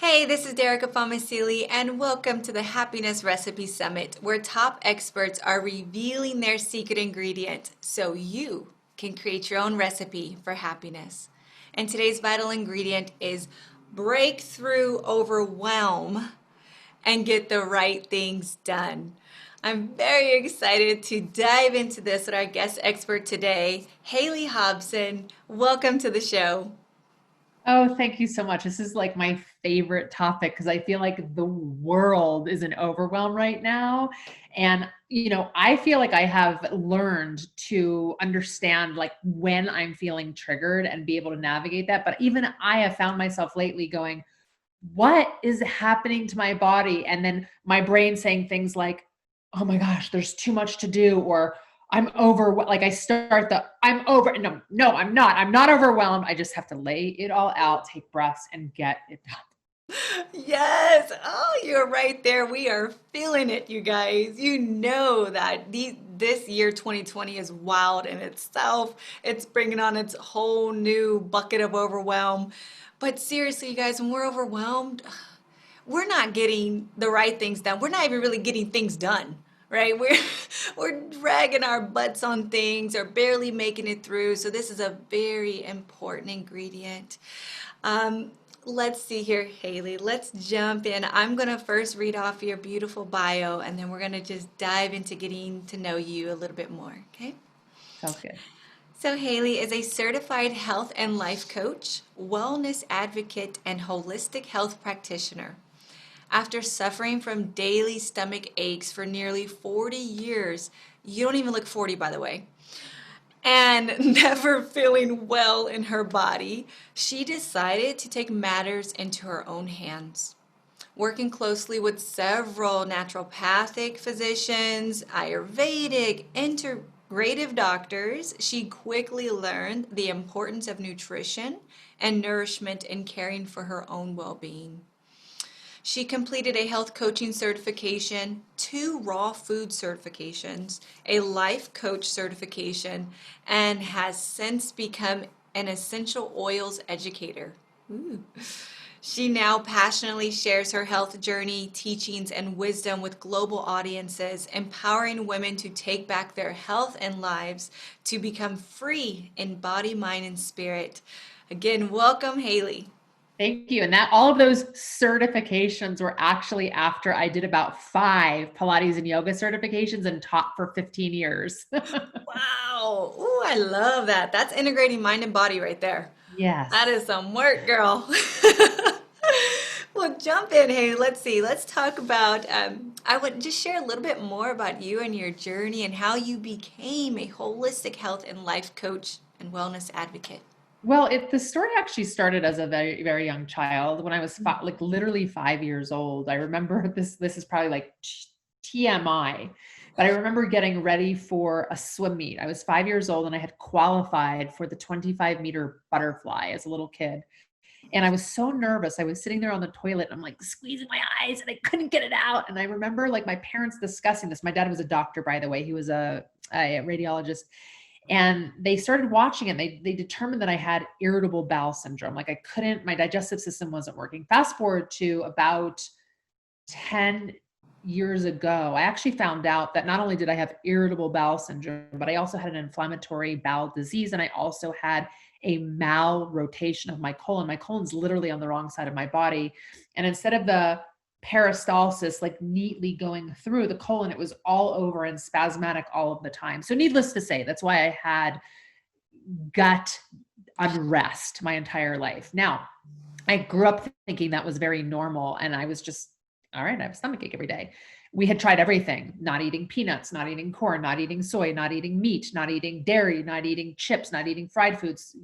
Hey, this is Derica Famasili, and welcome to the Happiness Recipe Summit, where top experts are revealing their secret ingredient so you can create your own recipe for happiness. And today's vital ingredient is breakthrough overwhelm and get the right things done. I'm very excited to dive into this with our guest expert today, Hayley Hobson. Welcome to the show. Oh, thank you so much. This is like my favorite topic because I feel like the world is in overwhelm right now. And, I feel like I have learned to understand like when I'm feeling triggered and be able to navigate that. But even I have found myself lately going, what is happening to my body? And then my brain saying things like, oh my gosh, there's too much to do, or I'm over, like I start I'm over. No, no, I'm not. I'm not overwhelmed. I just have to lay it all out, take breaths, and get it done. Yes. Oh, you're right there. We are feeling it, you guys. You know that this year 2020 is wild in itself. It's bringing on its whole new bucket of overwhelm. But seriously, you guys, when we're overwhelmed, we're not getting the right things done. We're not even really getting things done, right? We're dragging our butts on things or barely making it through. So this is a very important ingredient. Um, let's see here, Hayley. Let's jump in. I'm gonna first read off your beautiful bio, and then we're gonna just dive into getting to know you a little bit more. Okay? Sounds good. So, Hayley is a certified health and life coach, wellness advocate, and holistic health practitioner. After suffering from daily stomach aches for nearly 40 years, you don't even look 40, by the way, and never feeling well in her body, she decided to take matters into her own hands. Working closely with several naturopathic physicians, Ayurvedic, integrative doctors, she quickly learned the importance of nutrition and nourishment in caring for her own well being. She completed a health coaching certification, two raw food certifications, a life coach certification, and has since become an essential oils educator. Ooh. She now passionately shares her health journey, teachings, and wisdom with global audiences, empowering women to take back their health and lives to become free in body, mind, and spirit. Again, welcome, Hayley. Thank you. And that all of those certifications were actually after I did about 5 Pilates and yoga certifications and taught for 15 years. Wow. Ooh, I love that. That's integrating mind and body right there. That Yes. is some work, girl. Well, jump in. Hey, let's see. Let's talk about. I would just share a little bit more about you and your journey and how you became a holistic health and life coach and wellness advocate. Well, the story actually started as a very, very young child when I was like literally 5 years old. I remember this is probably like TMI, but I remember getting ready for a swim meet. I was 5 years old and I had qualified for the 25-meter butterfly as a little kid. And I was so nervous. I was sitting there on the toilet and I'm like squeezing my eyes and I couldn't get it out. And I remember like my parents discussing this. My dad was a doctor, by the way. He was a radiologist, and they started watching it. They determined that I had irritable bowel syndrome. Like I couldn't, my digestive system wasn't working. Fast forward to about 10 years ago, I actually found out that not only did I have irritable bowel syndrome, but I also had an inflammatory bowel disease. And I also had a malrotation of my colon. My colon's literally on the wrong side of my body. And instead of the peristalsis like neatly going through the colon, it was all over and spasmodic all of the time. So needless to say, that's why I had gut unrest my entire life. Now, I grew up thinking that was very normal. And I was just, all right, I have a stomachache every day. We had tried everything, not eating peanuts, not eating corn, not eating soy, not eating meat, not eating dairy, not eating chips, not eating fried foods,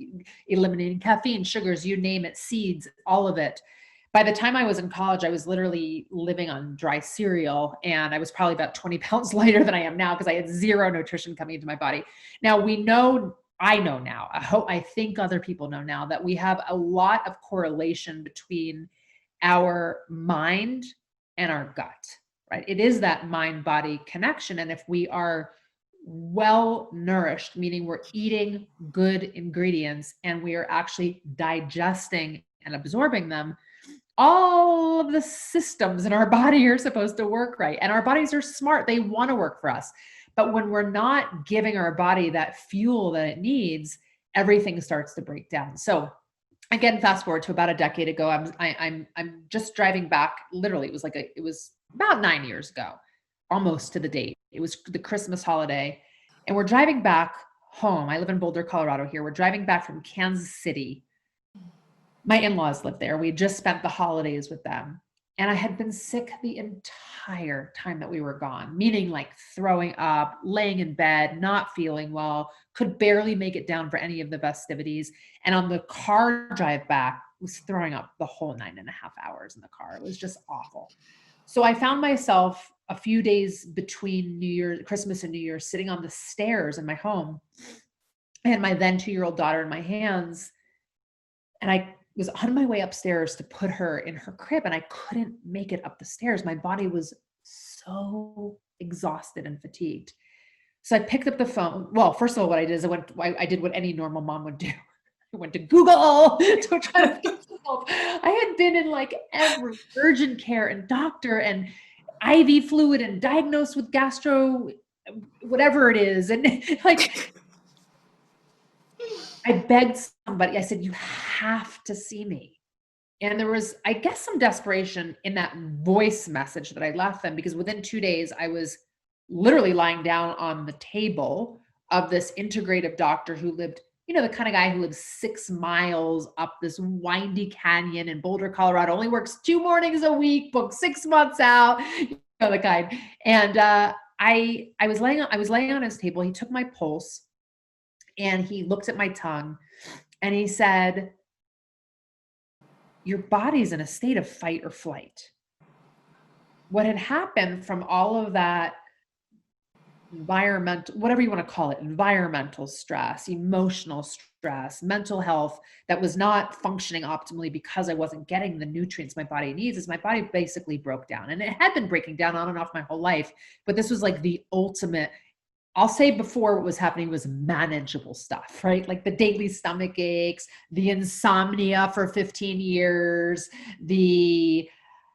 eliminating caffeine, sugars, you name it, seeds, all of it. By the time I was in college, I was literally living on dry cereal, and I was probably about 20 pounds lighter than I am now because I had zero nutrition coming into my body. Now we know, I know now, I think other people know now that we have a lot of correlation between our mind and our gut, right? It is that mind body connection. And if we are well nourished, meaning we're eating good ingredients and we are actually digesting and absorbing them, all of the systems in our body are supposed to work right. And our bodies are smart. They want to work for us. But when we're not giving our body that fuel that it needs, everything starts to break down. So again, fast forward to about a decade ago, I'm just driving back. Literally, it was about 9 years ago, almost to the date. It was the Christmas holiday, and we're driving back home. I live in Boulder, Colorado here. We're driving back from Kansas City. My in-laws live there. We had just spent the holidays with them. And I had been sick the entire time that we were gone, meaning like throwing up, laying in bed, not feeling well, could barely make it down for any of the festivities. And on the car drive back, was throwing up the whole 9.5 hours in the car. It was just awful. So I found myself a few days between Christmas and New Year's, sitting on the stairs in my home. I had my then 2-year-old daughter in my hands, and I was on my way upstairs to put her in her crib, and I couldn't make it up the stairs. My body was so exhausted and fatigued. So I picked up the phone. Well, first of all, what I did is I did what any normal mom would do. I went to Google to try to get some help. I had been in like every urgent care and doctor and IV fluid and diagnosed with gastro, whatever it is. And like, I begged somebody, I said, you have to see me. And there was, I guess, some desperation in that voice message that I left them, because within 2 days, I was literally lying down on the table of this integrative doctor who lived, the kind of guy who lives 6 miles up this windy canyon in Boulder, Colorado, only works 2 mornings a week, booked 6 months out, the kind. And I was laying on his table. He took my pulse and he looked at my tongue and he said, your body's in a state of fight or flight. What had happened from all of that environmental, whatever you want to call it, environmental stress, emotional stress, mental health that was not functioning optimally because I wasn't getting the nutrients my body needs, is my body basically broke down. And it had been breaking down on and off my whole life, but this was like the ultimate. I'll say before what was happening was manageable stuff, right? Like the daily stomach aches, the insomnia for 15 years, the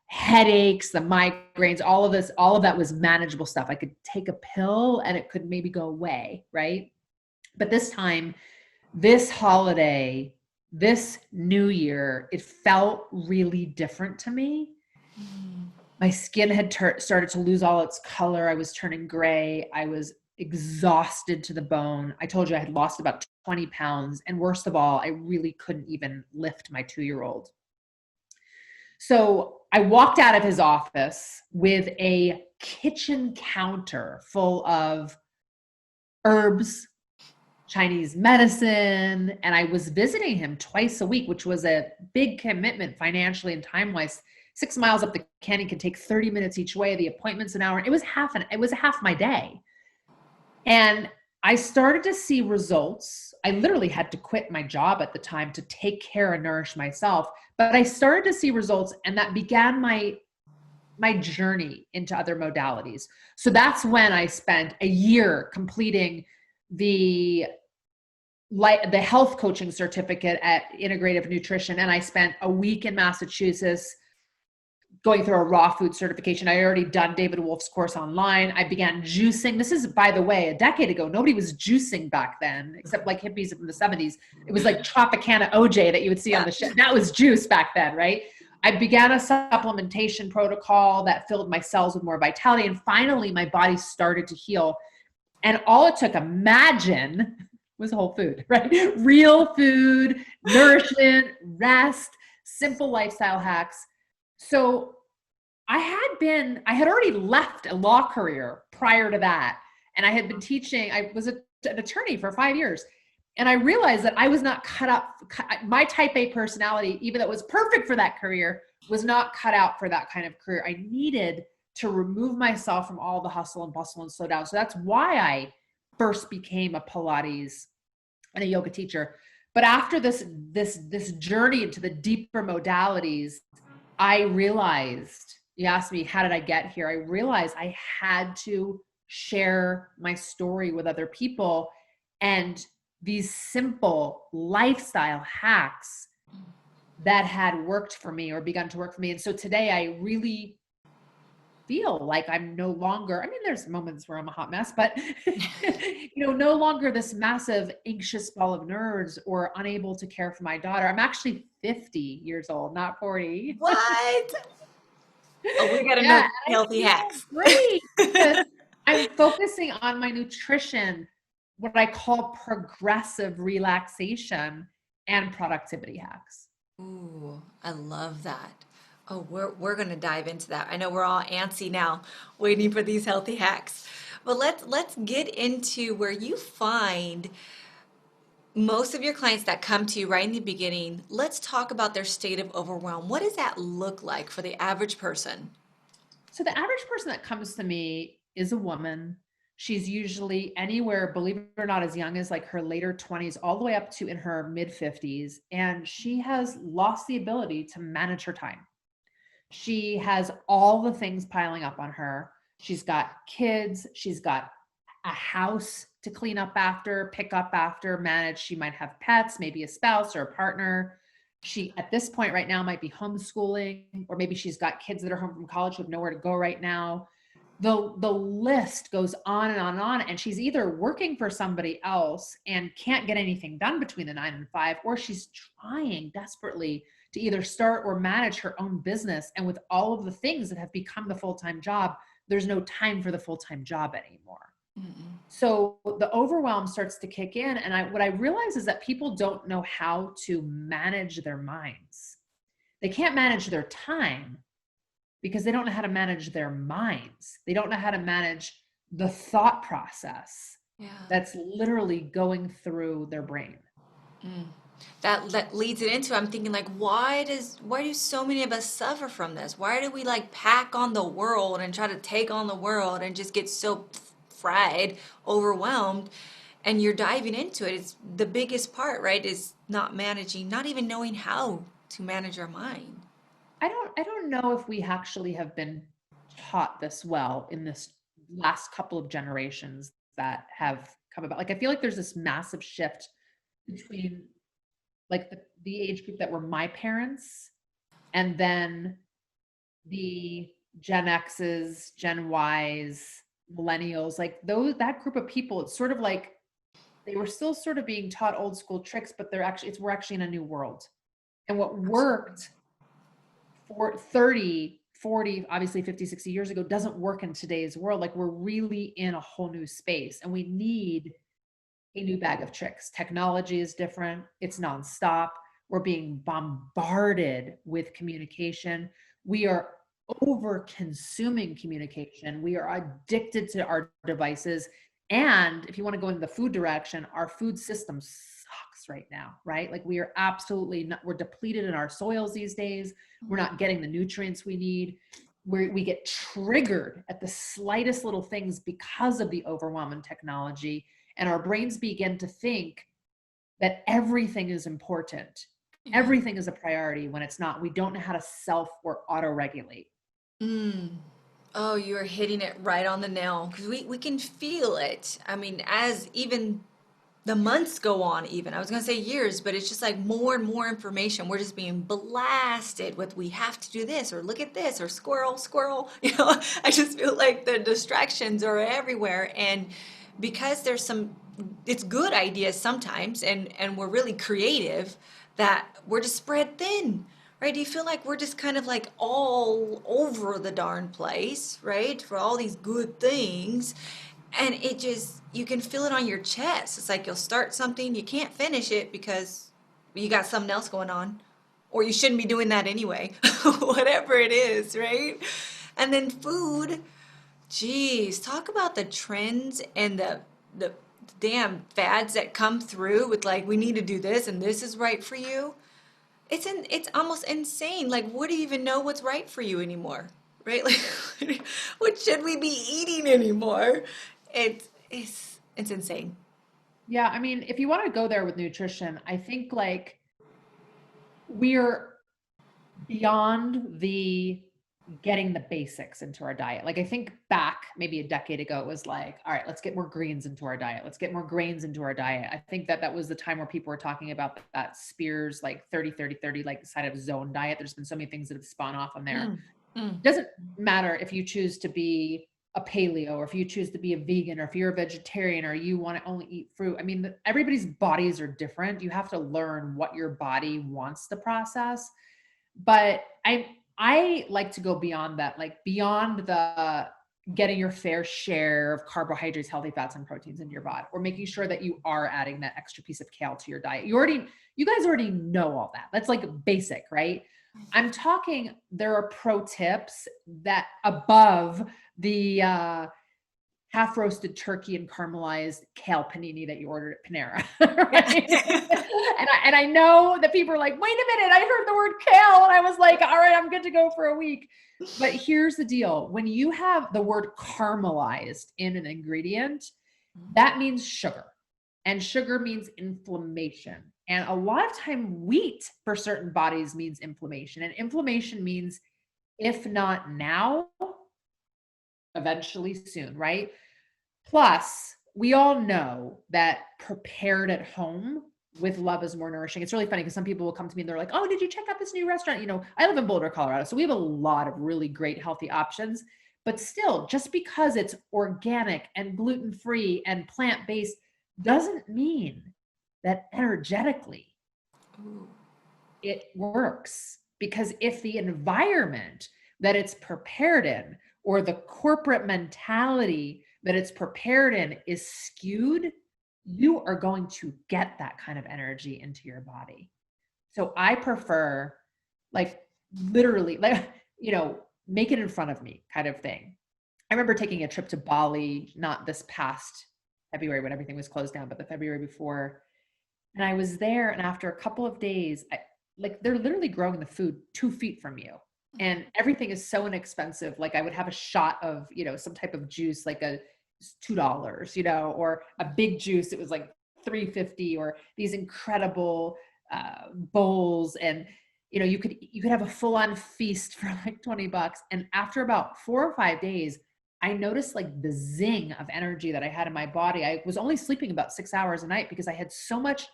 headaches, the migraines, all of that was manageable stuff. I could take a pill and it could maybe go away, right? But this time, this holiday, this new year, it felt really different to me. My skin had started to lose all its color. I was turning gray. I was exhausted to the bone. I told you I had lost about 20 pounds. And worst of all, I really couldn't even lift my 2-year-old. So I walked out of his office with a kitchen counter full of herbs, Chinese medicine, and I was visiting him twice a week, which was a big commitment financially and time-wise. 6 miles up the canyon can take 30 minutes each way. The appointment's an hour. It was half my day. And I started to see results. I literally had to quit my job at the time to take care and nourish myself. But I started to see results, and that began my journey into other modalities. So that's when I spent a year completing the health coaching certificate at Integrative Nutrition. And I spent a week in Massachusetts going through a raw food certification. I had already done David Wolf's course online. I began juicing. This is, by the way, a decade ago. Nobody was juicing back then, except like hippies in the 70s. It was like Tropicana OJ that you would see on the show. That was juice back then, right? I began a supplementation protocol that filled my cells with more vitality. And finally, my body started to heal. And all it took, imagine, was whole food, right? Real food, nourishment, rest, simple lifestyle hacks. So I had already left a law career prior to that. And I had been teaching, I was an attorney for 5 years. And I realized that I was not cut up, my type A personality, even though it was perfect for that career, was not cut out for that kind of career. I needed to remove myself from all the hustle and bustle and slow down. So that's why I first became a Pilates and a yoga teacher. But after this journey into the deeper modalities, I realized, you asked me, how did I get here? I realized I had to share my story with other people, and these simple lifestyle hacks that had worked for me or begun to work for me. And so today I really feel like I'm no longer, I mean, there's moments where I'm a hot mess, but no longer this massive anxious ball of nerves or unable to care for my daughter. I'm actually 50 years old, not 40. What? Oh, we got to know Yeah, the and I healthy feel hacks. great because I'm focusing on my nutrition, what I call progressive relaxation and productivity hacks. Ooh, I love that. Oh, we're gonna dive into that. I know we're all antsy now, waiting for these healthy hacks. But let's get into where you find most of your clients that come to you right in the beginning. Let's talk about their state of overwhelm. What does that look like for the average person? So the average person that comes to me is a woman. She's usually anywhere, believe it or not, as young as like her later 20s, all the way up to in her mid 50s. And she has lost the ability to manage her time. She has all the things piling up on her. She's got kids, she's got a house to clean up after, pick up after, manage. She might have pets, maybe a spouse or a partner. She, at this point right now, might be homeschooling, or maybe she's got kids that are home from college who have nowhere to go right now. The list goes on and on and on. And she's either working for somebody else and can't get anything done between the 9 and 5, or she's trying desperately to either start or manage her own business. And with all of the things that have become the full-time job, there's no time for the full-time job anymore. Mm-mm. So the overwhelm starts to kick in. And what I realize is that people don't know how to manage their minds. They can't manage their time because they don't know how to manage their minds. They don't know how to manage the thought process Yeah. that's literally going through their brain. Mm. That leads it into, I'm thinking like, why do so many of us suffer from this? Why do we like pack on the world and try to take on the world and just get so fried, overwhelmed, and you're diving into it? It's the biggest part, right? Is not managing, not even knowing how to manage our mind. I don't know if we actually have been taught this well in this last couple of generations that have come about. Like I feel like there's this massive shift between like the age group that were my parents and then the Gen X's, Gen Y's, millennials, like those that group of people, it's sort of like they were still sort of being taught old school tricks, but we're actually in a new world. And what Absolutely. worked for 30, 40, obviously 50, 60 years ago doesn't work in today's world. Like we're really in a whole new space and we need a new bag of tricks. Technology is different. It's nonstop. We're being bombarded with communication. We are over consuming communication. We are addicted to our devices. And if you want to go in the food direction, our food system sucks right now, right? Like we are absolutely not, we're depleted in our soils these days. We're not getting the nutrients we need. We get triggered at the slightest little things because of the overwhelming technology, and our brains begin to think that everything is important. Yeah. Everything is a priority when it's not. We don't know how to self or auto regulate. Mm. Oh, you're hitting it right on the nail because we can feel it. I mean, as even the months go on, even I was gonna say years, but it's just like more and more information. We're just being blasted with we have to do this or look at this or squirrel, squirrel. I just feel like the distractions are everywhere, and because there's some, it's good ideas sometimes, and we're really creative, that we're just spread thin. Right? Do you feel like we're just kind of like all over the darn place, right? For all these good things. And it just, you can feel it on your chest. It's like you'll start something, you can't finish it because you got something else going on. Or you shouldn't be doing that anyway. Whatever it is, right? And then food, geez, talk about the trends and the damn fads that come through with like we need to do this and this is right for you. It's almost insane. Like, what do you even know what's right for you anymore? Right? Like, what should we be eating anymore? It's insane. Yeah, I mean, if you want to go there with nutrition, I think like we're beyond the getting the basics into our diet. Like I think back maybe a decade ago, it was like, all right, let's get more greens into our diet. Let's get more grains into our diet. I think that was the time where people were talking about that Spears, like 30, like side of zone diet. There's been so many things that have spawned off on there. It doesn't matter if you choose to be a paleo, or if you choose to be a vegan, or if you're a vegetarian, or you want to only eat fruit. I mean, everybody's bodies are different. You have to learn what your body wants to process. But I like to go beyond that, like beyond the getting your fair share of carbohydrates, healthy fats, and proteins into your body, or making sure that you are adding that extra piece of kale to your diet. You guys already know all that. That's like basic, right? I'm talking, there are pro tips that above the half roasted turkey and caramelized kale panini that you ordered at Panera. Right? and I know that people are like, wait a minute, I heard the word kale. And I was like, all right, I'm good to go for a week. But here's the deal. When you have the word caramelized in an ingredient, that means sugar. And sugar means inflammation. And a lot of time wheat for certain bodies means inflammation. And inflammation means, if not now, eventually soon, right? Plus, we all know that prepared at home with love is more nourishing. It's really funny because some people will come to me and they're like, oh, did you check out this new restaurant? You know, I live in Boulder, Colorado. So we have a lot of really great healthy options. But still, just because it's organic and gluten-free and plant-based doesn't mean that energetically it works. Because if the environment that it's prepared in, or the corporate mentality that it's prepared in, is skewed, you are going to get that kind of energy into your body. So I prefer, like, literally, like, you know, make it in front of me kind of thing. I remember taking a trip to Bali, not this past February when everything was closed down, but the February before. And I was there, and after a couple of days, like, they're literally growing the food 2 feet from you. And everything is so inexpensive. Like, I would have a shot of, you know, some type of juice, like $2, you know, or a big juice. It was like $3.50, or these incredible bowls. And, you know, you could have a full on feast for like $20. And after about 4 or 5 days, I noticed like the zing of energy that I had in my body. I was only sleeping about 6 hours a night because I had so much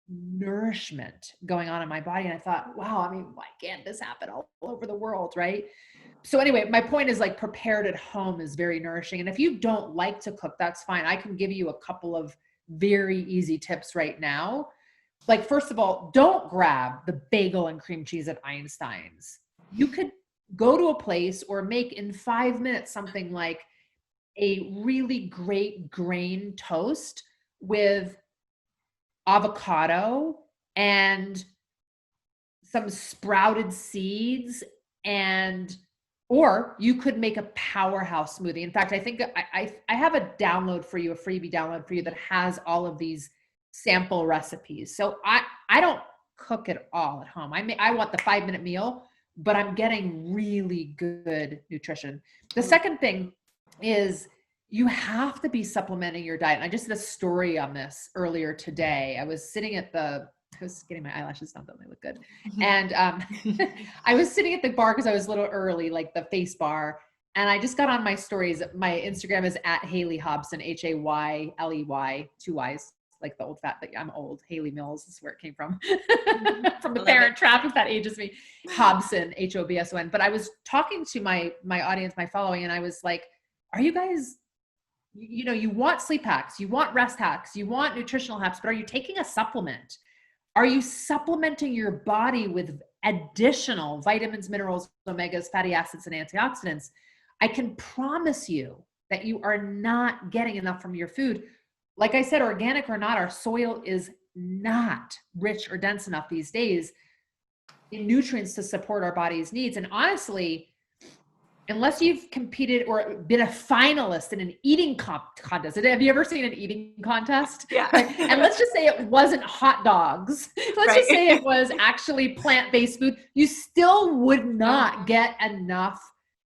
nourishment going on in my body. And I thought, wow, I mean, why can't this happen all over the world, right? So anyway, my point is, like, prepared at home is very nourishing. And if you don't like to cook, that's fine. I can give you a couple of very easy tips right now. Like, first of all, don't grab the bagel and cream cheese at Einstein's. You could go to a place or make in 5 minutes something like a really great grain toast with avocado and some sprouted seeds, and or you could make a powerhouse smoothie. In fact, I think I have a download for you, a freebie download for you that has all of these sample recipes. So I don't cook it all at home. I want the 5-minute meal, but I'm getting really good nutrition. The second thing is, you have to be supplementing your diet. And I just did a story on this earlier today. I was getting my eyelashes done, don't they look good? And I was sitting at the bar because I was a little early, like the face bar. And I just got on my stories. My Instagram is at Hayley Hobson, Hayley, 2 Y's, like the old fat, I'm old. Hayley Mills is where it came from. From the Parent Trap, if that ages me. Hobson, Hobson. But I was talking to my audience, my following, and I was like, are you guys, you know, you want sleep hacks, you want rest hacks, you want nutritional hacks, but are you taking a supplement? Are you supplementing your body with additional vitamins, minerals, omegas, fatty acids, and antioxidants? I can promise you that you are not getting enough from your food. Like I said, organic or not, our soil is not rich or dense enough these days in nutrients to support our body's needs. And honestly, unless you've competed or been a finalist in an eating contest. Have you ever seen an eating contest? Yeah. Right? And let's just say it wasn't hot dogs. Let's just say it was actually plant-based food. You still would not get enough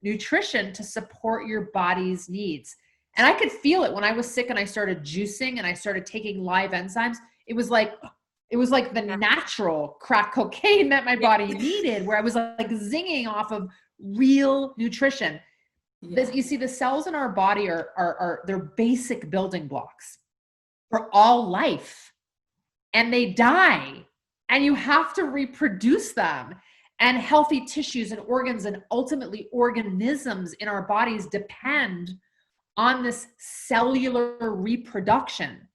nutrition to support your body's needs. And I could feel it when I was sick and I started juicing and I started taking live enzymes. It was like, It was like the Yeah. natural crack cocaine that my Yeah. body needed, where I was like zinging off of real nutrition. Yeah. You see, the cells in our body are they're basic building blocks for all life, and they die, and you have to reproduce them. And healthy tissues and organs and ultimately organisms in our bodies depend on this cellular reproduction.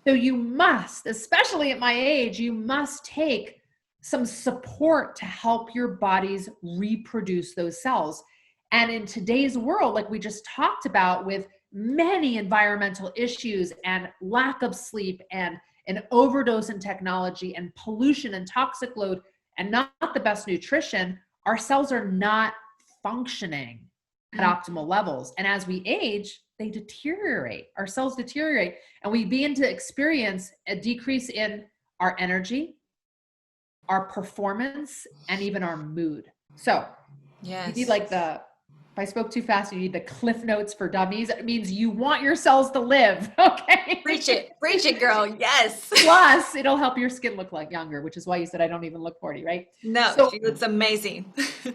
So you must, especially at my age, you must take some support to help your bodies reproduce those cells. And in today's world, like we just talked about, with many environmental issues and lack of sleep and an overdose in technology and pollution and toxic load and not the best nutrition, our cells are not functioning at Mm. optimal levels. And as we age, they deteriorate. Our cells deteriorate, and we begin to experience a decrease in our energy, our performance, and even our mood. So you need Yes. like if I spoke too fast, you need the cliff notes for dummies. It means you want your cells to live. Okay. Preach it, girl. Yes. Plus, it'll help your skin look like younger, which is why you said I don't even look 40, right? No, So she looks amazing.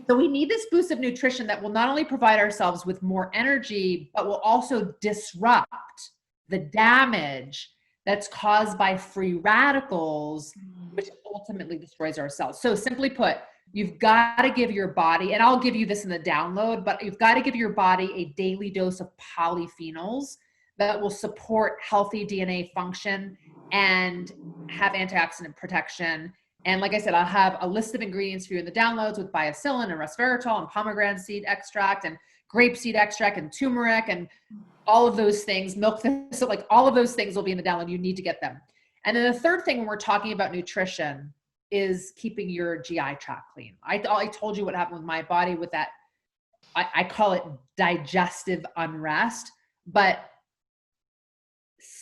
So we need this boost of nutrition that will not only provide ourselves with more energy, but will also disrupt the damage that's caused by free radicals, which ultimately destroys our cells. So simply put, you've got to give your body, and I'll give you this in the download, but you've got to give your body a daily dose of polyphenols that will support healthy DNA function and have antioxidant protection. And like I said, I'll have a list of ingredients for you in the downloads with bioacillin and resveratrol and pomegranate seed extract and grapeseed extract and turmeric and all of those things, milk. So like all of those things will be in the download. You need to get them. And then the third thing when we're talking about nutrition is keeping your GI tract clean. I told you what happened with my body with that. I call it digestive unrest, but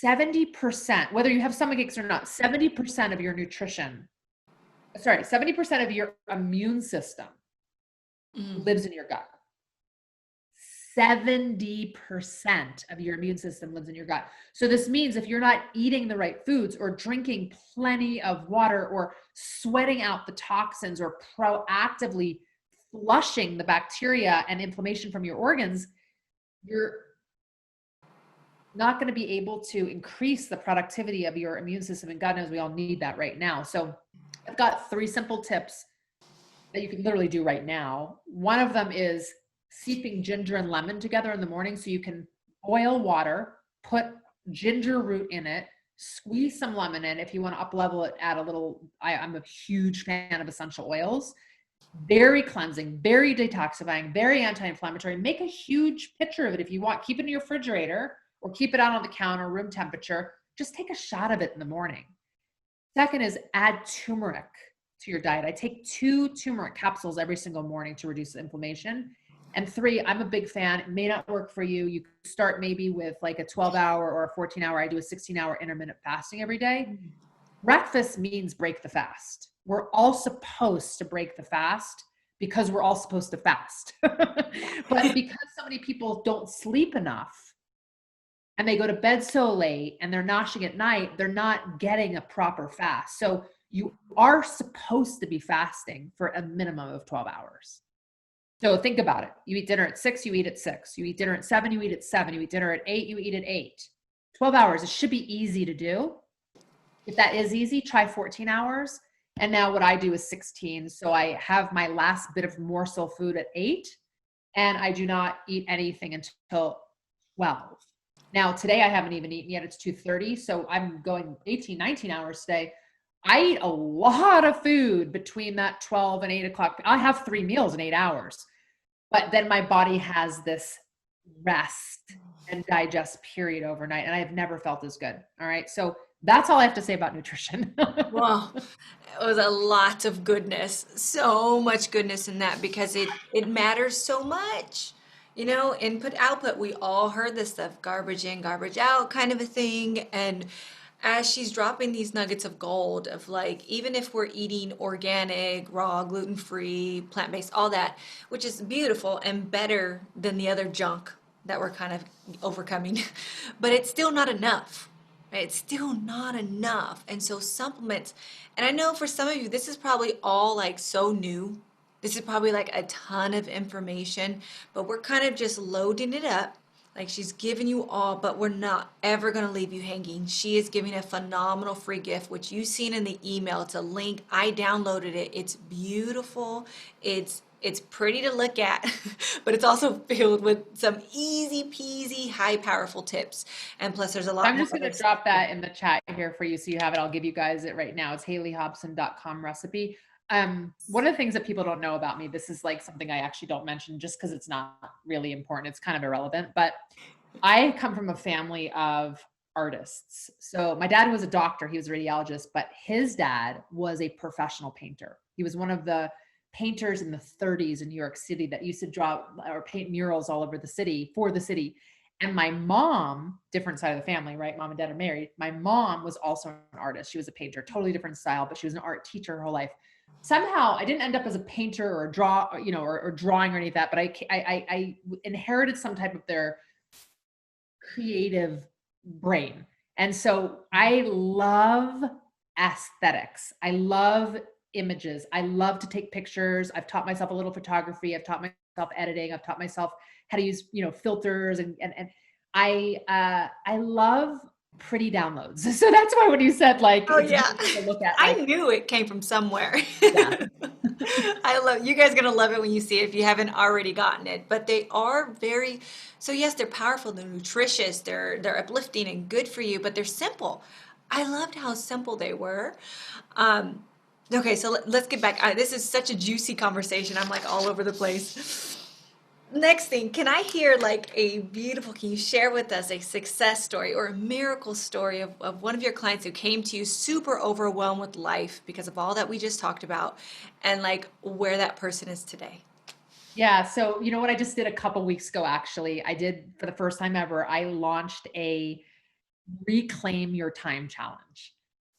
70%, whether you have stomach aches or not, 70% of your nutrition 70% of your immune system lives in your gut. 70% of your immune system lives in your gut. So this means if you're not eating the right foods or drinking plenty of water or sweating out the toxins or proactively flushing the bacteria and inflammation from your organs, you're not going to be able to increase the productivity of your immune system. And God knows we all need that right now. So I've got 3 simple tips that you can literally do right now. One of them is steeping ginger and lemon together in the morning. So you can boil water, put ginger root in it, squeeze some lemon in. If you want to up level it, add a little, I'm a huge fan of essential oils. Very cleansing, very detoxifying, very anti-inflammatory. Make a huge pitcher of it if you want. Keep it in your refrigerator or keep it out on the counter, room temperature. Just take a shot of it in the morning. Second is add turmeric to your diet. I take 2 turmeric capsules every single morning to reduce the inflammation. And 3, I'm a big fan. It may not work for you. You start maybe with like a 12-hour or a 14-hour. I do a 16-hour intermittent fasting every day. Breakfast means break the fast. We're all supposed to break the fast because we're all supposed to fast. But because so many people don't sleep enough and they go to bed so late and they're noshing at night, they're not getting a proper fast. So you are supposed to be fasting for a minimum of 12 hours. So think about it. You eat dinner at 6, you eat at 6. You eat dinner at 7, you eat at 7. You eat dinner at 8, you eat at 8. 12 hours. It should be easy to do. If that is easy, try 14 hours. And now what I do is 16. So I have my last bit of morsel food at 8, and I do not eat anything until 12. Now today I haven't even eaten yet. It's 2:30. So I'm going 18, 19 hours today. I eat a lot of food between that 12 and 8 o'clock. I have 3 meals in 8 hours, but then my body has this rest and digest period overnight. And I've never felt as good. All right. So that's all I have to say about nutrition. Wow, it was a lot of goodness, so much goodness in that because it matters so much. You know, input output, we all heard this stuff, garbage in, garbage out kind of a thing. And as she's dropping these nuggets of gold of like, even if we're eating organic, raw, gluten-free, plant-based, all that, which is beautiful and better than the other junk that we're kind of overcoming, but it's still not enough. It's still not enough. And so supplements, and I know for some of you, this is probably all like so new. This is probably like a ton of information, but we're kind of just loading it up. Like she's giving you all, but we're not ever going to leave you hanging. She is giving a phenomenal free gift, which you've seen in the email. It's a link. I downloaded it. It's beautiful. It's pretty to look at, but it's also filled with some easy peasy, high powerful tips. And plus, there's a lot I'm more just going other to stuff drop in that there. in the chat here for you so you have it. I'll give you guys it right now. It's HayleyHobson.com recipe. One of the things that people don't know about me, this is like something I actually don't mention just because it's not really important. It's kind of irrelevant, but I come from a family of artists. So my dad was a doctor, he was a radiologist, but his dad was a professional painter. He was one of the painters in the 30s in New York City that used to draw or paint murals all over the city for the city. And my mom, different side of the family, right? Mom and dad are married. My mom was also an artist. She was a painter, totally different style, but she was an art teacher her whole life. Somehow I didn't end up as a painter or draw, or drawing or any of that, but I inherited some type of their creative brain. And so I love aesthetics. I love images. I love to take pictures. I've taught myself a little photography. I've taught myself editing. I've taught myself how to use, filters and I love pretty downloads. So that's why when you said like Oh it's good yeah. to take a look at, I like, knew it came from somewhere. yeah. I love you guys gonna love it when you see it if you haven't already gotten it. But they are very so yes, they're powerful, they're nutritious, they're uplifting and good for you, but they're simple. I loved how simple they were. Um, okay, so let's get back. This is such a juicy conversation. I'm like all over the place. Next thing, can I hear like can you share with us a success story or a miracle story of one of your clients who came to you super overwhelmed with life because of all that we just talked about and like where that person is today? Yeah. So, you know what I just did a couple weeks ago, actually, I did for the first time ever, I launched a reclaim your time challenge.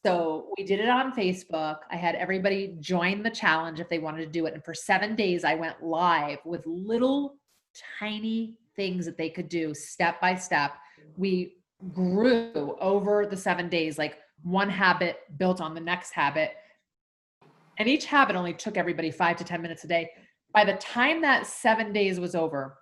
So we did it on Facebook. I had everybody join the challenge if they wanted to do it. And for 7 days, I went live with little tiny things that they could do step by step. We grew over the 7 days, like one habit built on the next habit. And each habit only took everybody 5 to 10 minutes a day. By the time that 7 days was over,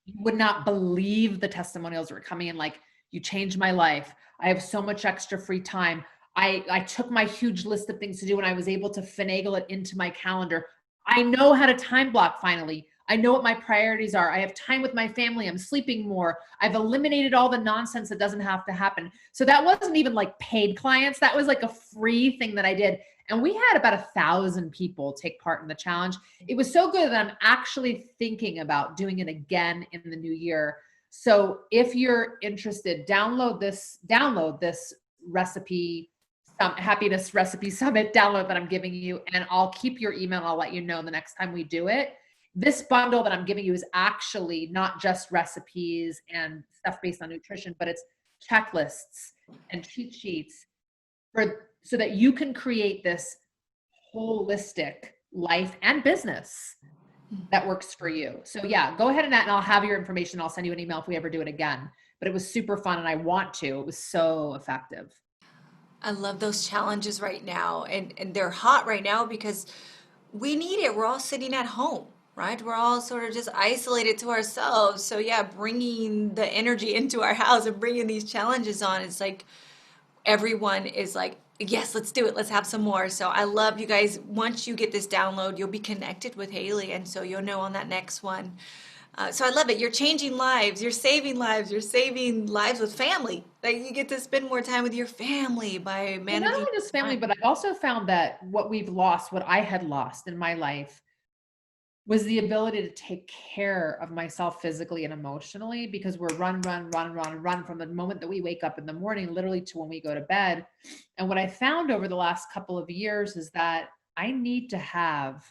you would not believe the testimonials that were coming in, like, you changed my life. I have so much extra free time. I took my huge list of things to do and I was able to finagle it into my calendar. I know how to time block finally. I know what my priorities are. I have time with my family. I'm sleeping more. I've eliminated all the nonsense that doesn't have to happen. So that wasn't even like paid clients. That was like a free thing that I did. And we had about 1,000 people take part in the challenge. It was so good that I'm actually thinking about doing it again in the new year. So if you're interested, download this recipe, happiness recipe summit download that I'm giving you, and I'll keep your email and I'll let you know the next time we do it. This bundle that I'm giving you is actually not just recipes and stuff based on nutrition, but it's checklists and cheat sheets so that you can create this holistic life and business that works for you. So yeah, go ahead and I'll have your information. I'll send you an email if we ever do it again. But it was super fun and I want to. It was so effective. I love those challenges right now, and they're hot right now because we need it. We're all sitting at home, right? We're all sort of just isolated to ourselves. So yeah, bringing the energy into our house and bringing these challenges on, it's like everyone is like, yes, let's do it. Let's have some more. So I love you guys. Once you get this download, you'll be connected with Hayley, and so you'll know on that next one. So I love it. You're changing lives. You're saving lives. You're saving lives with family. Like you get to spend more time with your family by Well, not managing only just family, time. but I've also found that what I had lost in my life was the ability to take care of myself physically and emotionally because we're run, run, run, run, run from the moment that we wake up in the morning, literally to when we go to bed. And what I found over the last couple of years is that I need to have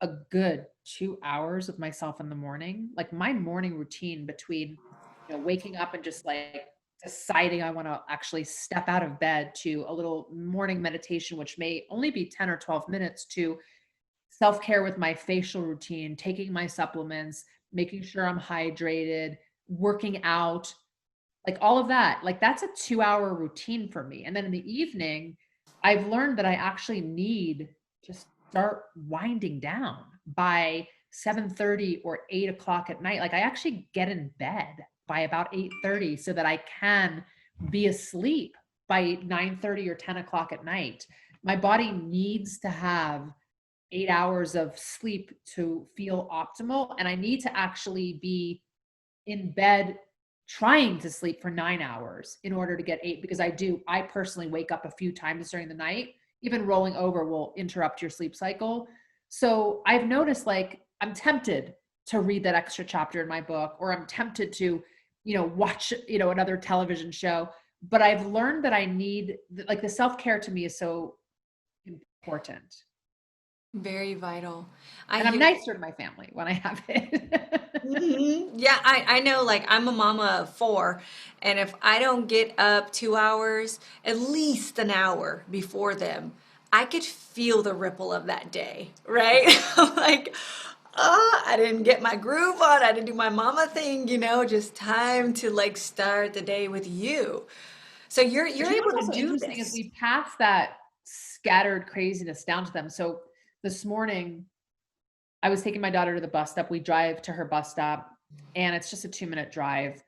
a good 2 hours of myself in the morning. Like my morning routine between, waking up and just like deciding I want to actually step out of bed to a little morning meditation, which may only be 10 or 12 minutes, to self-care with my facial routine, taking my supplements, making sure I'm hydrated, working out, like all of that, like that's a 2-hour routine for me. And then in the evening, I've learned that I actually need to start winding down by 7:30 or 8 o'clock at night. Like I actually get in bed by about 8:30 so that I can be asleep by 9:30 or 10 o'clock at night. My body needs to have 8 hours of sleep to feel optimal. And I need to actually be in bed trying to sleep for 9 hours in order to get eight, because I personally wake up a few times during the night. Even rolling over will interrupt your sleep cycle. So I've noticed, like, I'm tempted to read that extra chapter in my book, or I'm tempted to, watch, another television show. But I've learned that I need, like, the self-care to me is so important. Very vital. I And I'm hear. nicer to my family when I have it. Yeah, I know, like, I'm a mama of four, and if I don't get up 2 hours, at least an hour before them, I could feel the ripple of that day, right? I'm like, oh, I didn't get my groove on. I didn't do my mama thing, just time to like start the day with you. So you're But you know able what's to also do interesting is this. we pass that scattered craziness down to them. So this morning, I was taking my daughter to the bus stop. We drive to her bus stop, and it's just a 2-minute drive.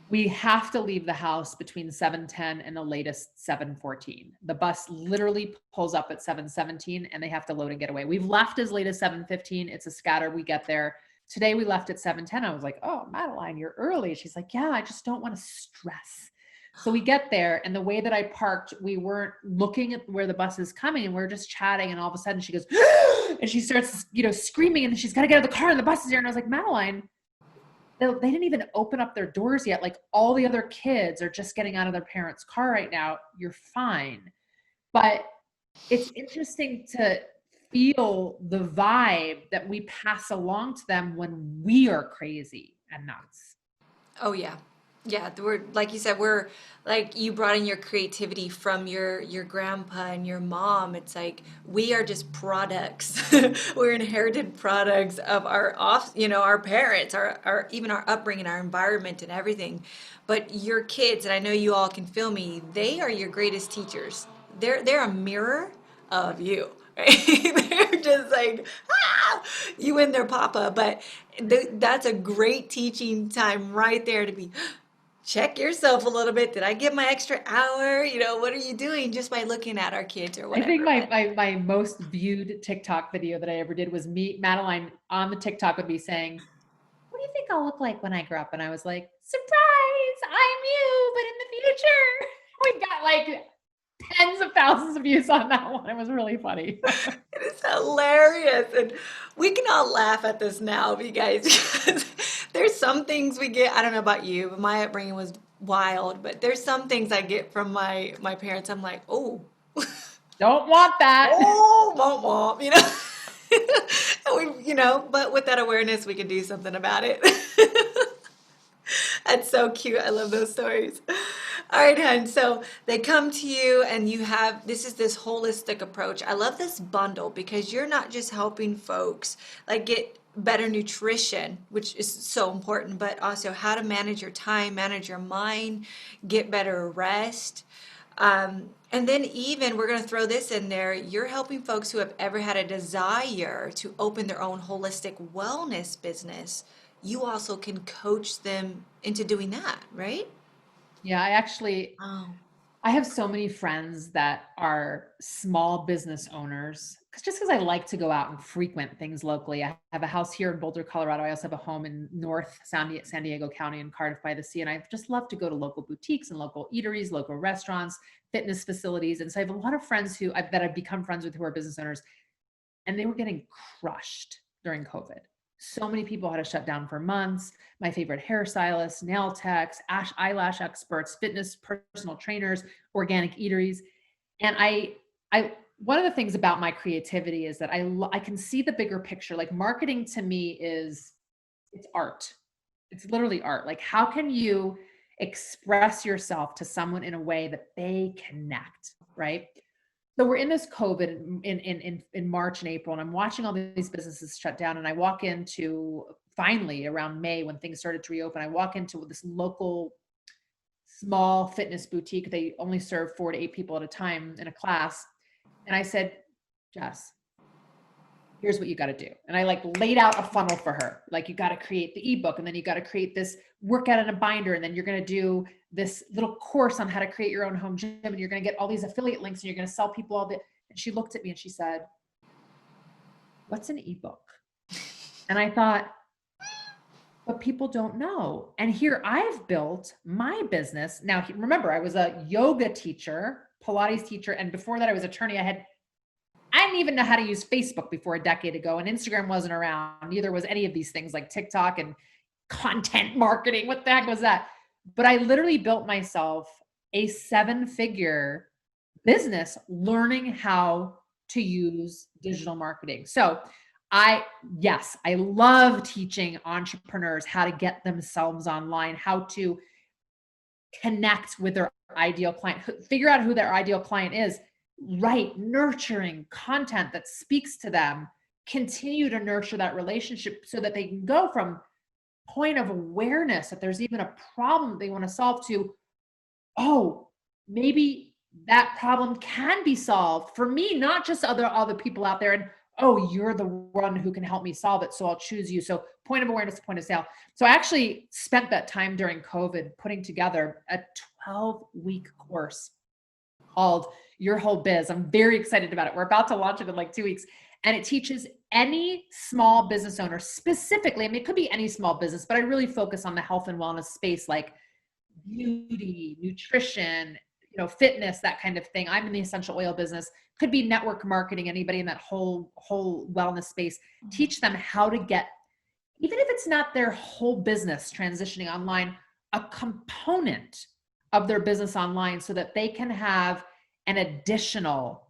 We have to leave the house between 7:10 and the latest 7:14. The bus literally pulls up at 7:17, and they have to load and get away. We've left as late as 7:15. It's a scatter. We get there. Today we left at 7:10. I was like, "Oh, Madeline, you're early." She's like, "Yeah, I just don't want to stress." So we get there, and the way that I parked, we weren't looking at where the bus is coming, and we're just chatting, and all of a sudden she goes, and she starts, screaming, and she's got to get out of the car, and the bus is here. And I was like, "Madeline, they didn't even open up their doors yet. Like, all the other kids are just getting out of their parents' car right now. You're fine." But it's interesting to feel the vibe that we pass along to them when we are crazy and nuts. Oh yeah. Yeah, we're like you said, we're like you brought in your creativity from your grandpa and your mom. It's like we are just products. We're inherited products of our parents, our even our upbringing, our environment and everything. But your kids, and I know you all can feel me, they are your greatest teachers. They're a mirror of you. Right? They're just like, ah, you and their papa. But that's a great teaching time right there to be check yourself a little bit. Did I get my extra hour? What are you doing just by looking at our kids or I think whatever? my, But my my most viewed TikTok video that I ever did was me, Madeline, on the TikTok would be saying, "What do you think I'll look like when I grow up?" And I was like, "Surprise, I'm you, but in the future." We got like tens of thousands of views on that one. It was really funny. it is hilarious. And we can all laugh at this now, you guys. Because there's some things we get. I don't know about you, but my upbringing was wild. But there's some things I get from my parents. I'm like, oh, Don't want that. oh, womp womp, And but with that awareness, we can do something about it. That's so cute. I love those stories. All right, hon. So they come to you and you have this holistic approach. I love this bundle because you're not just helping folks like get better nutrition, which is so important, but also how to manage your time, manage your mind, get better rest. And then even we're going to throw this in there. You're helping folks who have ever had a desire to open their own holistic wellness business. You also can coach them into doing that, right? Yeah, Oh, I have so many friends that are small business owners, because I like to go out and frequent things locally. I have a house here in Boulder, Colorado. I also have a home in North San Diego County in Cardiff by the Sea. And I just love to go to local boutiques and local eateries, local restaurants, fitness facilities. And so I have a lot of friends that I've become friends with who are business owners, and they were getting crushed during COVID. So many people had to shut down for months. My favorite hairstylists, nail techs, eyelash experts, fitness personal trainers, organic eateries. And one of the things about my creativity is that I can see the bigger picture. Like, marketing to me it's art. It's literally art. Like, how can you express yourself to someone in a way that they connect, right? So we're in this COVID in March and April, and I'm watching all these businesses shut down. And I walk into, finally around May when things started to reopen, I walk into this local small fitness boutique. They only serve 4 to 8 people at a time in a class. And I said, Jess, here's what you got to do. And I like laid out a funnel for her. Like, you got to create the ebook, and then you got to create this workout in a binder. And then you're going to do this little course on how to create your own home gym. And you're going to get all these affiliate links, and you're going to sell people all the, and she looked at me and she said, what's an ebook? And I thought, but people don't know. And here I've built my business. Now, remember, I was a yoga teacher, Pilates teacher. And before that, I was an attorney. I didn't even know how to use Facebook before a decade ago, and Instagram wasn't around. Neither was any of these things like TikTok and content marketing. What the heck was that? But I literally built myself a 7-figure business learning how to use digital marketing. So I love teaching entrepreneurs how to get themselves online, how to connect with their ideal client, figure out who their ideal client is, write nurturing content that speaks to them, continue to nurture that relationship so that they can go from point of awareness that there's even a problem they want to solve to, oh, maybe that problem can be solved for me, not just other people out there. And oh, you're the one who can help me solve it, so I'll choose you. So point of awareness, point of sale. So I actually spent that time during COVID putting together a 12-week course called Your Whole Biz. I'm very excited about it. We're about to launch it in like 2 weeks. And it teaches any small business owner specifically, I mean, it could be any small business, but I really focus on the health and wellness space, like beauty, nutrition, fitness, that kind of thing. I'm in the essential oil business. Could be network marketing, anybody in that whole wellness space. Teach them how to get, even if it's not their whole business transitioning online, a component of their business online so that they can have an additional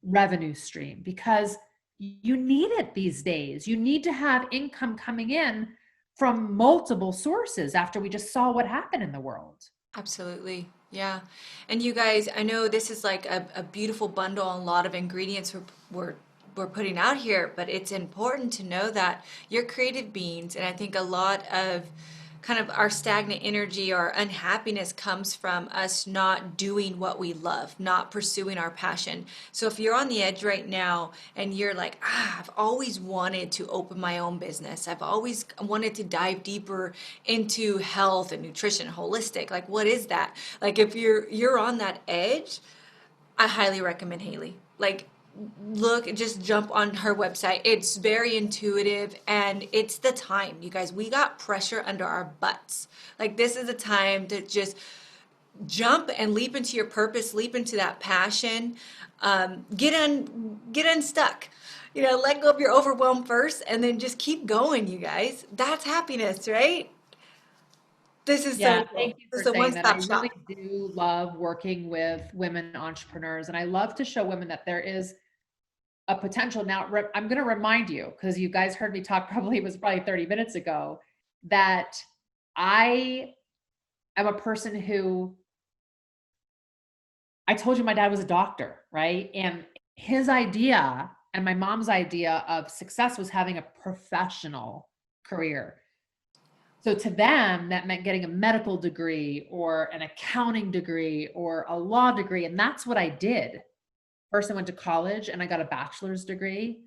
revenue stream, because you need it these days. You need to have income coming in from multiple sources after we just saw what happened in the world. Absolutely. Yeah. And you guys, I know this is like a beautiful bundle, a lot of ingredients we're putting out here, but it's important to know that you're creative beings. And I think a lot of kind of our stagnant energy or unhappiness comes from us not doing what we love, not pursuing our passion. So if you're on the edge right now and you're like, I've always wanted to open my own business. I've always wanted to dive deeper into health and nutrition, holistic. Like, what is that? Like, if you're on that edge, I highly recommend Hayley. Like, just jump on her website. It's very intuitive, and it's the time, you guys. We got pressure under our butts. Like, this is a time to just jump and leap into your purpose, leap into that passion. Get unstuck. Let go of your overwhelm first, and then just keep going, you guys. That's happiness, right? This is Yeah, so thank cool. you This for is a saying that. I one-stop shop. really do love working with women entrepreneurs, and I love to show women that there is a potential. Now, I'm going to remind you, because you guys heard me talk, it was probably 30 minutes ago, that I am a person who, I told you my dad was a doctor, right? And his idea and my mom's idea of success was having a professional career. So to them, that meant getting a medical degree or an accounting degree or a law degree. And that's what I did. First, I went to college and I got a bachelor's degree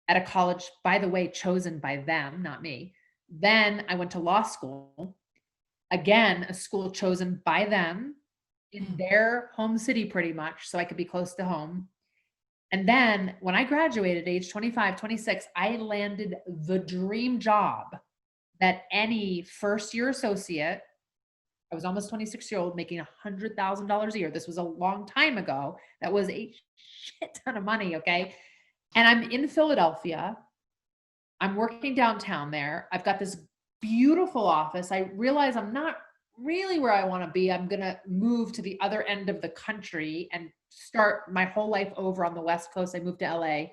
at a college, by the way, chosen by them, not me. Then I went to law school, again, a school chosen by them in their home city pretty much, so I could be close to home. And then when I graduated age 25, 26, I landed the dream job that any first-year associate, I was almost 26-year-old making $100,000 a year. This was a long time ago. That was a shit ton of money, okay? And I'm in Philadelphia. I'm working downtown there. I've got this beautiful office. I realize I'm not really where I want to be. I'm going to move to the other end of the country and start my whole life over on the West Coast. I moved to LA.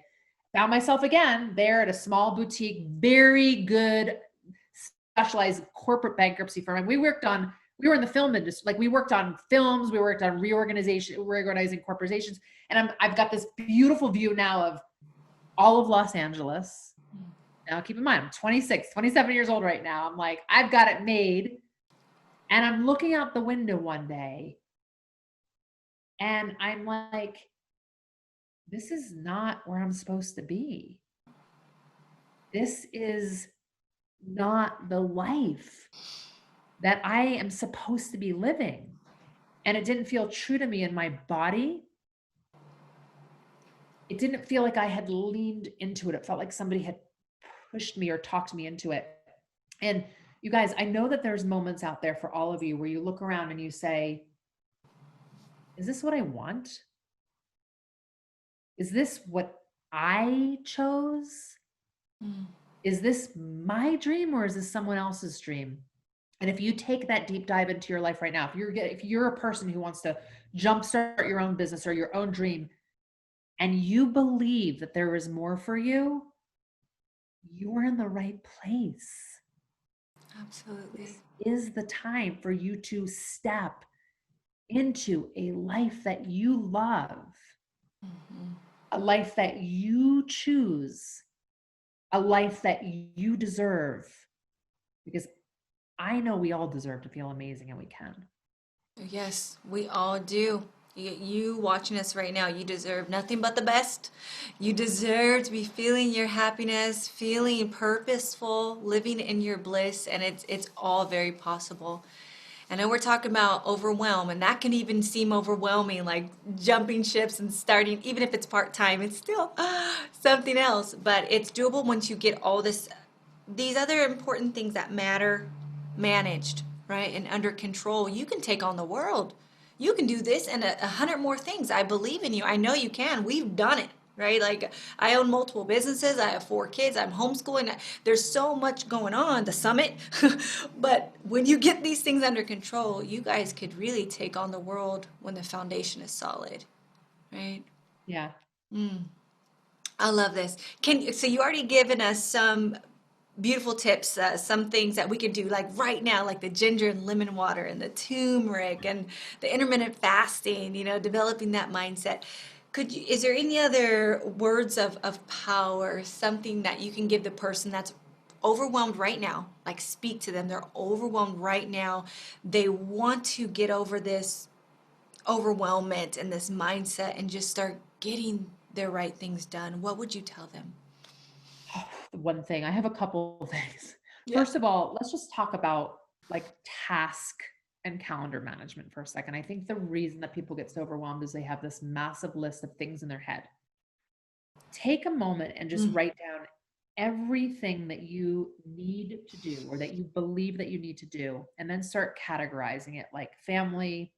Found myself again there at a small boutique, very good, specialized corporate bankruptcy firm. And we were in the film industry. Like, we worked on films, we worked on reorganizing corporations. And I've got this beautiful view now of all of Los Angeles. Now, keep in mind, I'm 26, 27 years old right now. I'm like, I've got it made. And I'm looking out the window one day and I'm like, this is not where I'm supposed to be. This is not the life that I am supposed to be living. And it didn't feel true to me in my body. It didn't feel like I had leaned into it. It felt like somebody had pushed me or talked me into it. And you guys, I know that there's moments out there for all of you where you look around and you say, is this what I want? Is this what I chose? Mm. Is this my dream or is this someone else's dream? And if you take that deep dive into your life right now, if you're a person who wants to jumpstart your own business or your own dream, and you believe that there is more for you, you're in the right place. Absolutely. This is the time for you to step into a life that you love, a life that you choose, a life that you deserve. Because I know we all deserve to feel amazing and we can. Yes, we all do. You watching us right now, you deserve nothing but the best. You deserve to be feeling your happiness, feeling purposeful, living in your bliss, and it's all very possible. I know we're talking about overwhelm, and that can even seem overwhelming, like jumping ships and starting, even if it's part time, it's still something else. But it's doable once you get all these other important things that matter managed, right? And under control. You can take on the world. You can do this and 100 more things. I believe in you. I know you can. We've done it, right? Like I own multiple businesses. I have 4 kids. I'm homeschooling. There's so much going on, the summit. But when you get these things under control, you guys could really take on the world when the foundation is solid, right? Yeah. I love this. So you already given us some beautiful tips, some things that we could do like right now, like the ginger and lemon water and the turmeric and the intermittent fasting, developing that mindset. Is there any other words of power, something that you can give the person that's overwhelmed right now? Like speak to them. They're overwhelmed right now. They want to get over this overwhelmment and this mindset and just start getting their right things done. What would you tell them? One thing, I have a couple of things. Yeah. First of all, let's just talk about like task and calendar management for a second. I think the reason that people get so overwhelmed is they have this massive list of things in their head. Take a moment and just Mm. write down everything that you need to do or that you believe that you need to do, and then start categorizing it like family.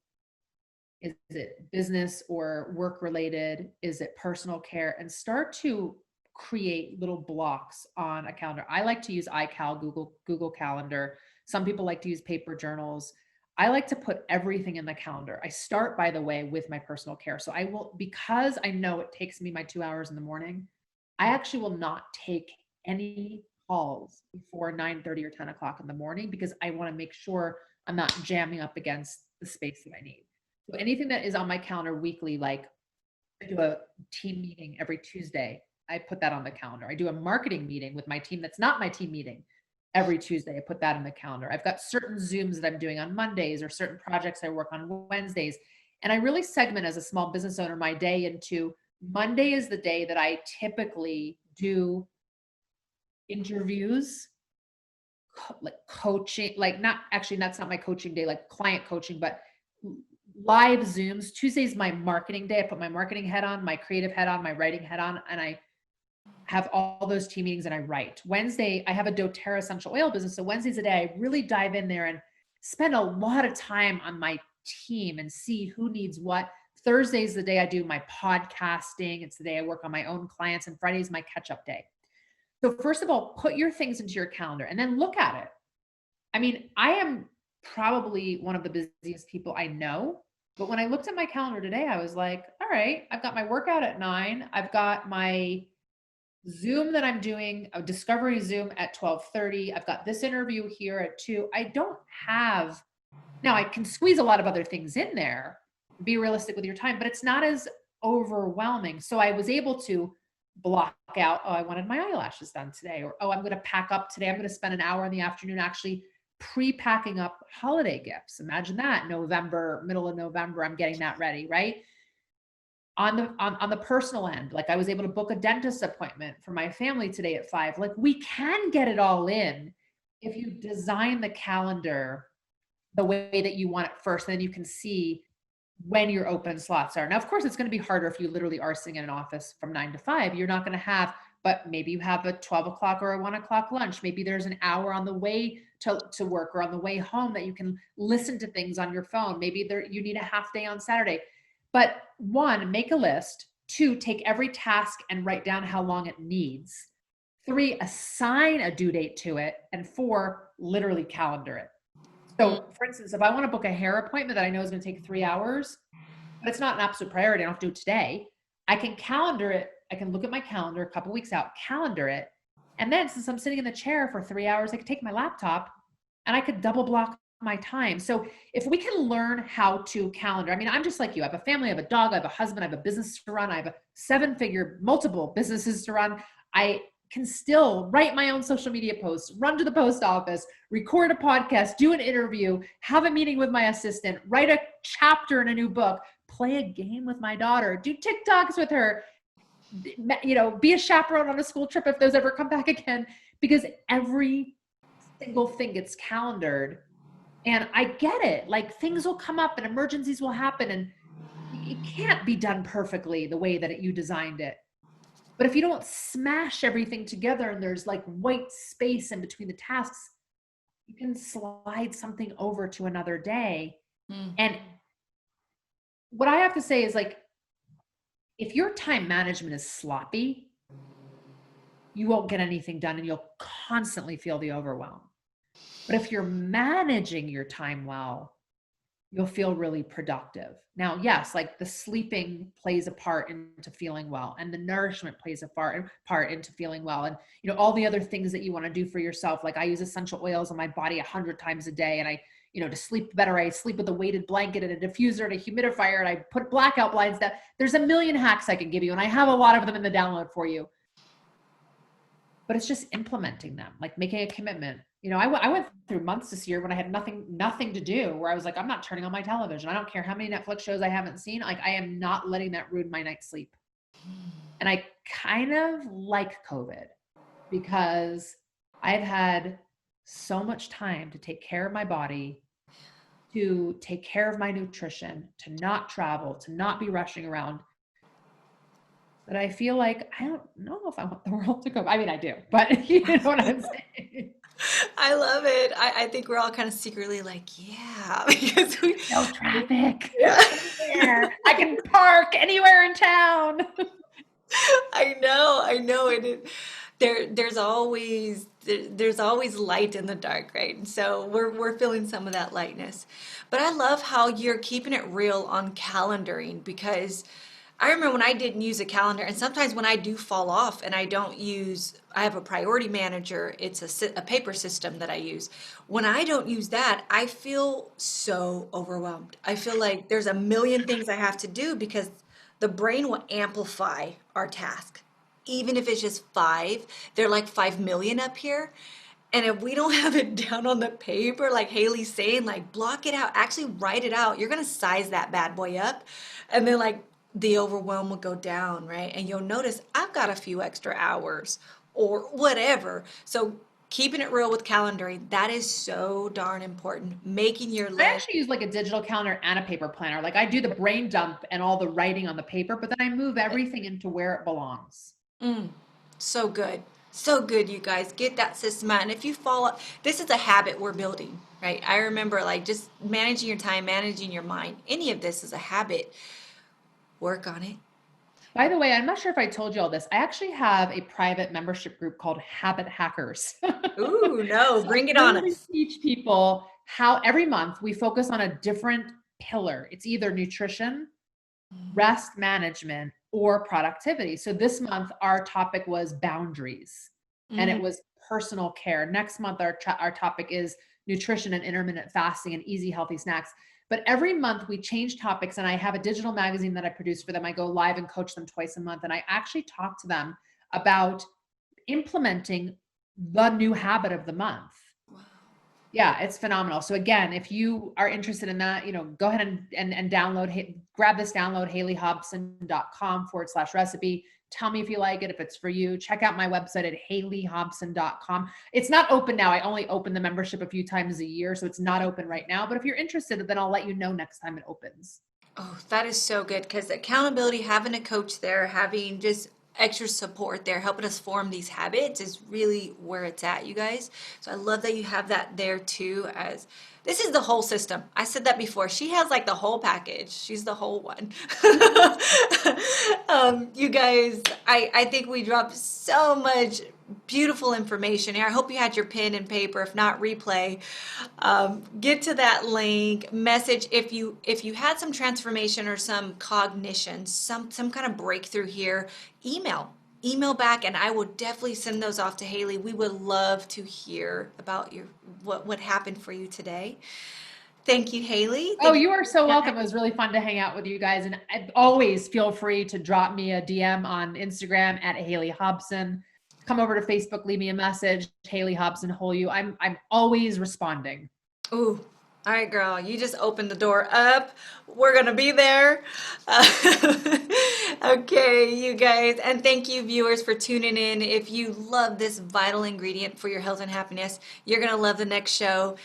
Is it business or work related? Is it personal care? And start to create little blocks on a calendar. I like to use iCal, Google Calendar. Some people like to use paper journals. I like to put everything in the calendar. I start, by the way, with my personal care. So I will, because I know it takes me my 2 hours in the morning, I actually will not take any calls before 9:30 or 10 o'clock in the morning because I want to make sure I'm not jamming up against the space that I need. So anything that is on my calendar weekly, like I do a team meeting every Tuesday, I put that on the calendar. I do a marketing meeting with my team that's not my team meeting every Tuesday. I put that in the calendar. I've got certain Zooms that I'm doing on Mondays or certain projects I work on Wednesdays. And I really segment as a small business owner my day into Monday is the day that I typically do interviews, like coaching, like not actually, that's not my coaching day, like client coaching, but live Zooms. Tuesday's my marketing day. I put my marketing head on, my creative head on, my writing head on, and I have all those team meetings and I write. Wednesday, I have a doTERRA essential oil business. So Wednesday's the day I really dive in there and spend a lot of time on my team and see who needs what. Thursday's the day I do my podcasting. It's the day I work on my own clients, and Friday's my catch-up day. So first of all, put your things into your calendar and then look at it. I mean, I am probably one of the busiest people I know. But when I looked at my calendar today, I was like, all right, I've got my workout at 9. I've got my Zoom that I'm doing, a discovery Zoom at 12:30. I've got this interview here at 2. I don't have, now I can squeeze a lot of other things in there, be realistic with your time, but it's not as overwhelming. So I was able to block out, oh, I wanted my eyelashes done today, or, oh, I'm going to pack up today. I'm going to spend an hour in the afternoon actually pre-packing up holiday gifts. Imagine that November, middle of November, I'm getting that ready, right? On the personal end, like I was able to book a dentist appointment for my family today at 5. Like we can get it all in if you design the calendar the way that you want it first, then you can see when your open slots are. Now, of course, it's going to be harder if you literally are sitting in an office from 9 to 5. You're not going to have, but maybe you have a 12 o'clock or a 1 o'clock lunch. Maybe there's an hour on the way to work or on the way home that you can listen to things on your phone. Maybe you need a half day on Saturday. But 1, make a list. 2, take every task and write down how long it needs. 3, assign a due date to it. And 4, literally calendar it. So for instance, if I want to book a hair appointment that I know is going to take 3 hours, but it's not an absolute priority, I don't have to do it today, I can calendar it. I can look at my calendar a couple of weeks out, calendar it. And then since I'm sitting in the chair for 3 hours, I could take my laptop and I could double block my time. So if we can learn how to calendar, I mean, I'm just like you. I have a family, I have a dog, I have a husband, I have a business to run, I have a 7-figure, multiple businesses to run. I can still write my own social media posts, run to the post office, record a podcast, do an interview, have a meeting with my assistant, write a chapter in a new book, play a game with my daughter, do TikToks with her, be a chaperone on a school trip if those ever come back again, because every single thing gets calendared. And I get it. Like things will come up and emergencies will happen and it can't be done perfectly the way that you designed it. But if you don't smash everything together and there's like white space in between the tasks, you can slide something over to another day. And what I have to say is like, if your time management is sloppy, you won't get anything done and you'll constantly feel the overwhelm. But if you're managing your time well, you'll feel really productive. Now, yes, like the sleeping plays a part into feeling well, and the nourishment plays a part into feeling well. And, all the other things that you want to do for yourself. Like I use essential oils on my body 100 times a day. And I, to sleep better, I sleep with a weighted blanket and a diffuser and a humidifier. And I put blackout blinds down. There's a million hacks I can give you. And I have a lot of them in the download for you. But it's just implementing them, like making a commitment. I went through months this year when I had nothing to do, where I was like, I'm not turning on my television. I don't care how many Netflix shows I haven't seen. Like I am not letting that ruin my night's sleep. And I kind of like COVID because I've had so much time to take care of my body, to take care of my nutrition, to not travel, to not be rushing around. But I feel like I don't know if I want the world to go. I mean, I do, but you know what I'm saying? I love it. I think we're all kind of secretly like, yeah, because no traffic. Yeah. I can park anywhere in town. I know. There's always light in the dark, right? And so we're feeling some of that lightness. But I love how you're keeping it real on calendaring, because I remember when I didn't use a calendar, and sometimes when I do fall off and I have a priority manager, it's a paper system that I use. When I don't use that, I feel so overwhelmed. I feel like there's a million things I have to do because the brain will amplify our task. Even if it's just 5, they're like 5 million up here. And if we don't have it down on the paper, like Hayley's saying, like block it out, actually write it out. You're going to size that bad boy up. And then like the overwhelm will go down, right? And you'll notice I've got a few extra hours or whatever. So keeping it real with calendaring, that is so darn important. Making your list. I actually use like a digital calendar and a paper planner. Like I do the brain dump and all the writing on the paper, but then I move everything into where it belongs. So good. So good, you guys. Get that system out. And if you follow, this is a habit we're building, right? I remember like just managing your time, managing your mind. Any of this is a habit. Work on it. By the way, I'm not sure if I told you all this. I actually have a private membership group called Habit Hackers. Ooh, no, So bring it I on really us. teach people how every month we focus on a different pillar. It's either nutrition, rest management, or productivity. So this month, our topic was boundaries and it was personal care. Next month, our topic is nutrition and intermittent fasting and easy, healthy snacks. But every month we change topics, and I have a digital magazine that I produce for them. I go live and coach them twice a month. And I actually talk to them about implementing the new habit of the month. Yeah, it's phenomenal. So again, if you are interested in that, go ahead and download, grab this download, hayleyhobson.com/recipe. Tell me if you like it, if it's for you. Check out my website at hayleyhobson.com. It's not open now. I only open the membership a few times a year, so it's not open right now. But if you're interested, then I'll let you know next time it opens. Oh, that is so good because accountability, having a coach there, having just extra support there, helping us form these habits is really where it's at, you guys. So I love that you have that there too, as this is the whole system. I said that before. She has like the whole package. She's the whole one. You guys, I think we dropped so much beautiful information here. I hope you had your pen and paper. If not, replay. Get to that link. Message if you had some transformation or some cognition, some kind of breakthrough here. Email back, and I will definitely send those off to Hayley. We would love to hear about what happened for you today. Thank you, Hayley. Oh, Thank you. you are so welcome. It was really fun to hang out with you guys. And always feel free to drop me a DM on Instagram at Hayley Hobson. Come over to Facebook, leave me a message, Hayley Hobson Holu. I'm always responding. Ooh, all right, girl. You just opened the door up. We're gonna be there. Okay, you guys, and thank you, viewers, for tuning in. If you love this vital ingredient for your health and happiness, you're gonna love the next show.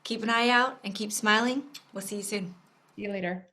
Keep an eye out and keep smiling. We'll see you soon. See you later.